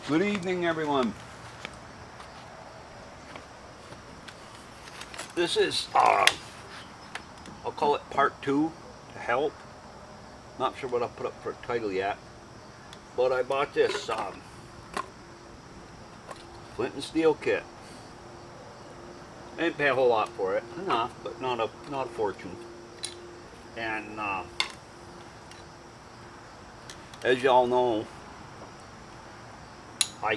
Good evening, everyone. This is, I'll call it part 2 to help. Not sure what I'll put up for a title yet, but I bought this flint and steel kit. I didn't pay a whole lot for it, enough, but not a fortune. And as y'all know, I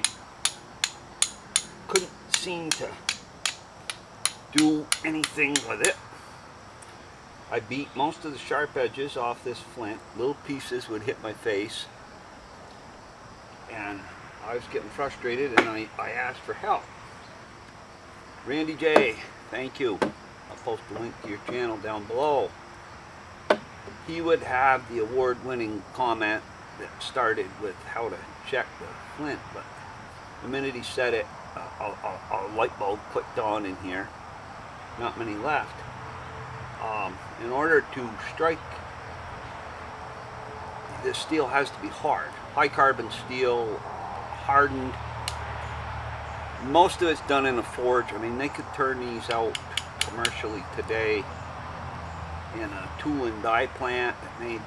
couldn't seem to do anything with it. I beat most of the sharp edges off this flint. Little pieces would hit my face, and I was getting frustrated, and I asked for help. Randy J, thank you. I'll post a link to your channel down below. He would have the award-winning comment that started with how to check the flint, but the minute he said it, a light bulb clicked on in here. Not many left. In order to strike, the steel has to be hard. High carbon steel, hardened. Most of it's done in a forge. I mean, they could turn these out commercially today in a tool and die plant that made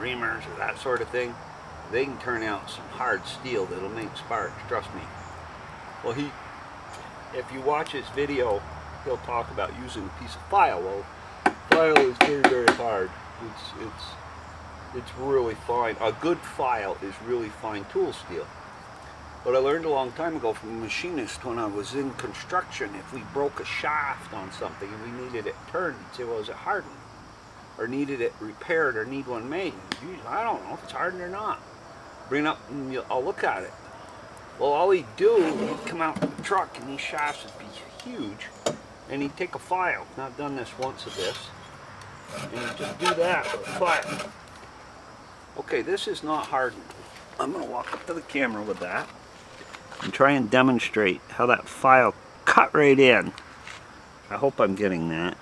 reamers or that sort of thing. They can turn out some hard steel that'll make sparks, trust me. Well, if you watch his video, he'll talk about using a piece of file. Well, file is very, very hard. It's really fine. A good file is really fine tool steel. But I learned a long time ago from a machinist when I was in construction, if we broke a shaft on something and we needed it turned, he'd say, well, is it hardened? Or needed it repaired or need one made? And I don't know if it's hardened or not. Bring it up and I'll look at it. Well, all he'd do, he'd come out with the truck and these shafts would be huge, and he'd take a file. Now, I've done this once of this, and he'd just do that with a file. Okay, this is not hardened. I'm going to walk up to the camera with that and try and demonstrate how that file cut right in. I hope I'm getting that.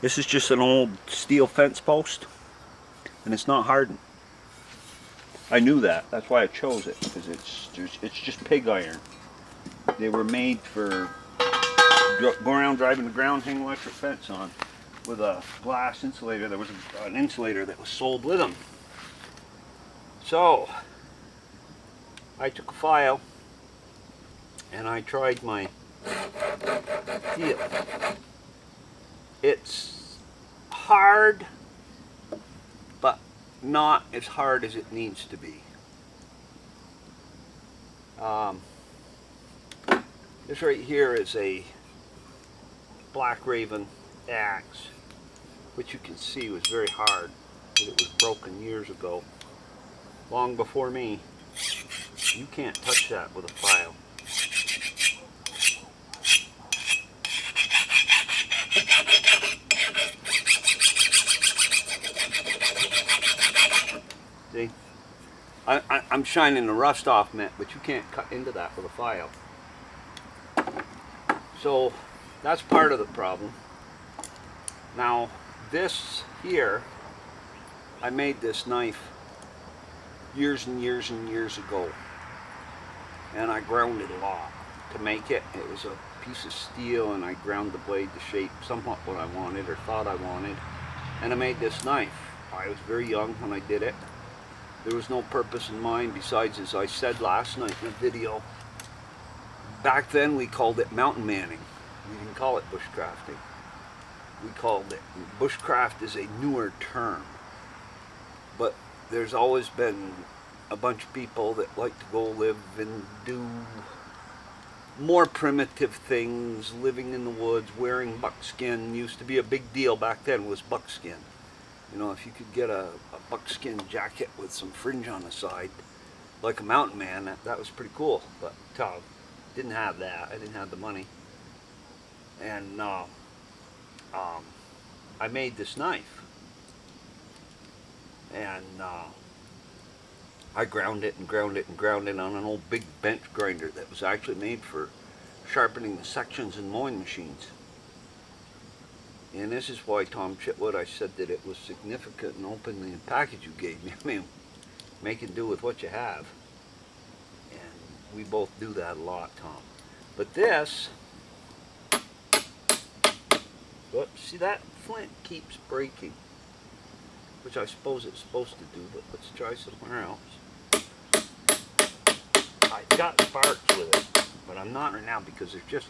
This is just an old steel fence post, and it's not hardened. I knew that. That's why I chose it, because it's just pig iron. They were made for go around driving the ground, hang electric fence on with a glass insulator. There was an insulator that was sold with them. So I took a file and I tried my steel. It's hard, but not as hard as it needs to be. This right here is a Black Raven axe, which you can see was very hard, but it was broken years ago, long before me. You can't touch that with a file. See? I'm shining the rust off, Matt, but you can't cut into that with a file. So that's part of the problem. Now this here, I made this knife years and years and years ago, and I ground it a lot to make it. It was a piece of steel, and I ground the blade to shape somewhat what I wanted or thought I wanted, and I made this knife. I was very young when I did it. There was no purpose in mind besides, as I said last night in the video, back then we called it mountain manning. We didn't call it bushcrafting. We called it, bushcraft is a newer term, but there's always been a bunch of people that like to go live and do more primitive things, living in the woods, wearing buckskin. Used to be a big deal back then, was buckskin. You know, if you could get a buckskin jacket with some fringe on the side, like a mountain man, that was pretty cool. But didn't have that. I didn't have the money. And I made this knife. And I ground it and ground it and ground it on an old big bench grinder that was actually made for sharpening the sections in mowing machines. And this is why, Tom Chitwood, I said that it was significant in opening the package you gave me. I mean, making do with what you have. And we both do that a lot, Tom. But this, whoops, see that flint keeps breaking, which I suppose it's supposed to do, but let's try somewhere else. I've got sparks with it, but I'm not right now because there's just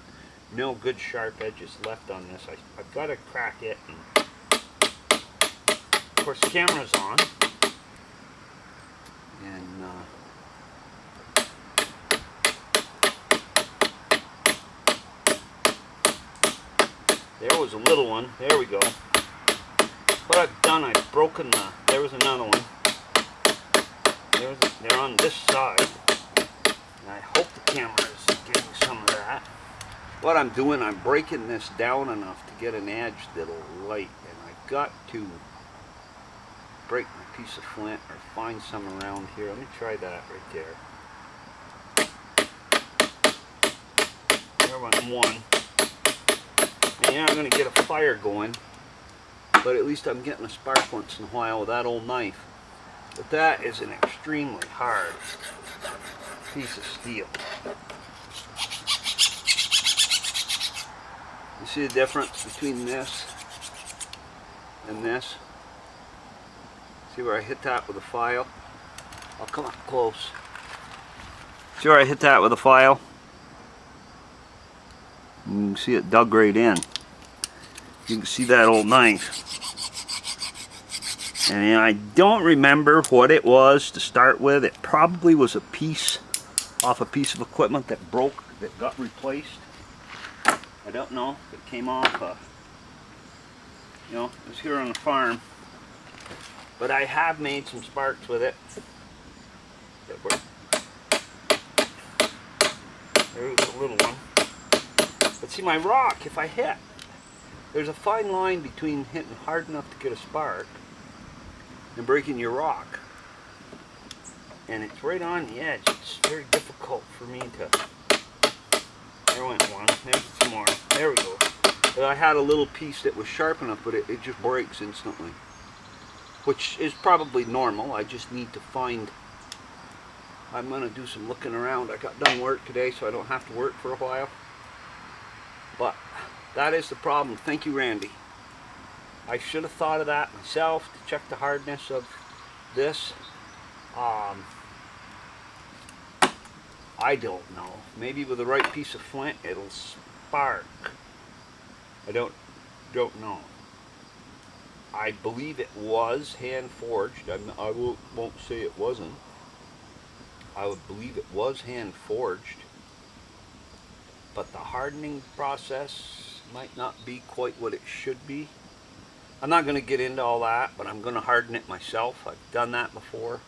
no good sharp edges left on this. I've got to crack it, and of course the camera's on, and there was a little one. There we go. What I've done, I've broken the, there was another one. They're on this side. And I hope the camera is getting some of that. What I'm doing, I'm breaking this down enough to get an edge that'll light. And I've got to break my piece of flint or find some around here. Let me try that right there. There went one. And yeah, I'm going to get a fire going. But at least I'm getting a spark once in a while with that old knife. But that is an extremely hard piece of steel. You see the difference between this and this? See where I hit that with a file? I'll come up close. See where I hit that with a file? You can see it dug right in. You can see that old knife. And I don't remember what it was to start with. It probably was a piece off a piece of equipment that broke, that got replaced. I don't know if it came off you know, it was here on the farm. But I have made some sparks with it. There's a little one. But see, my rock, if I hit, there's a fine line between hitting hard enough to get a spark and breaking your rock. And it's right on the edge. It's very difficult for me to... There went one. There's some more. There we go. But I had a little piece that was sharp enough, but it just breaks instantly. Which is probably normal. I just need to find... I'm going to do some looking around. I got done work today, so I don't have to work for a while. But that is the problem. Thank you, Randy. I should have thought of that myself to check the hardness of this. I don't know. Maybe with the right piece of flint it'll spark. I don't know. I believe it was hand forged. I won't say it wasn't. I would believe it was hand forged. But the hardening process might not be quite what it should be. I'm not going to get into all that, but I'm going to harden it myself. I've done that before.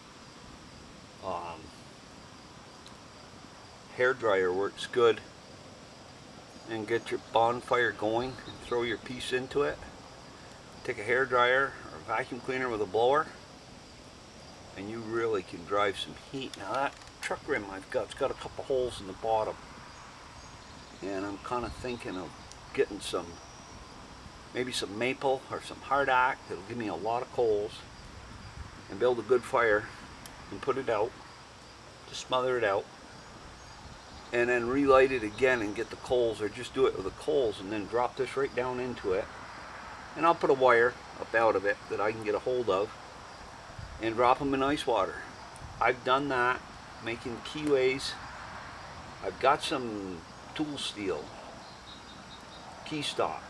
Hair dryer works good. And get your bonfire going and throw your piece into it. Take a hair dryer or a vacuum cleaner with a blower, and you really can drive some heat. Now that truck rim I've got, it's got a couple holes in the bottom, and I'm kind of thinking of getting some, maybe some maple or some hard-act that'll give me a lot of coals, and build a good fire and put it out, to smother it out, and then relight it again and get the coals, or just do it with the coals and then drop this right down into it. And I'll put a wire up out of it that I can get a hold of and drop them in ice water. I've done that, making keyways. I've got some tool steel, key stock.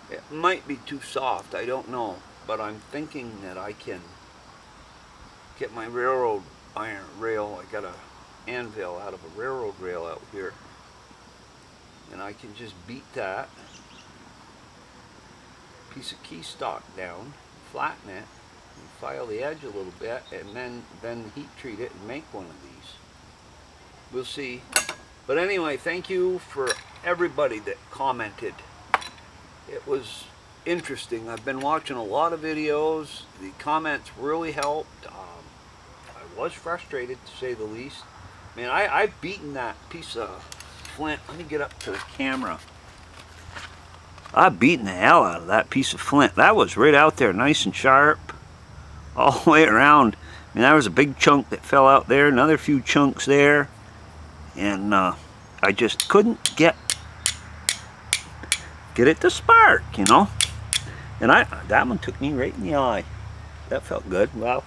It might be too soft, I don't know, but I'm thinking that I can get my railroad iron rail. I got a anvil out of a railroad rail out here, and I can just beat that piece of key stock down, flatten it, and file the edge a little bit, and then heat treat it and make one of these. We'll see. But anyway, thank you for everybody that commented. It was interesting. I've been watching a lot of videos. The comments really helped. I was frustrated, to say the least. Man, I've beaten that piece of flint. Let me get up to the camera. I've beaten the hell out of that piece of flint. That was right out there, nice and sharp, all the way around. I mean, there was a big chunk that fell out there, another few chunks there. and I just couldn't get it to spark, you know. And that one took me right in the eye. That felt good. Well,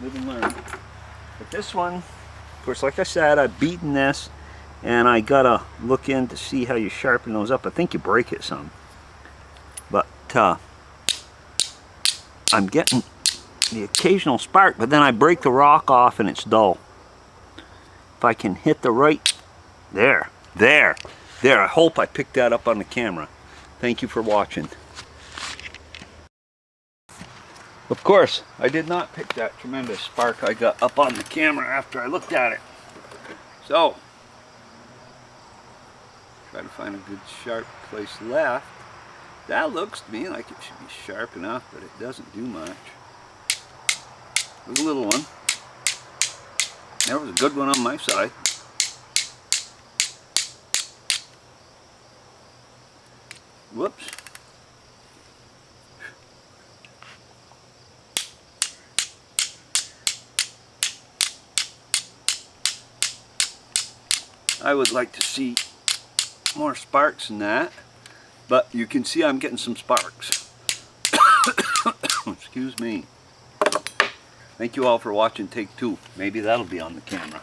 live and learn. But this one, of course, like I said, I've beaten this, and I gotta look in to see how you sharpen those up. I think you break it some. But I'm getting the occasional spark, but then I break the rock off and it's dull. If I can hit the right, there, I hope I picked that up on the camera. Thank you for watching. Of course, I did not pick that tremendous spark I got up on the camera after I looked at it. So, try to find a good sharp place left. That looks to me like it should be sharp enough, but it doesn't do much. It was a little one. There was a good one on my side. Whoops. I would like to see more sparks than that, but you can see I'm getting some sparks. Excuse me. Thank you all for watching take 2. Maybe that'll be on the camera.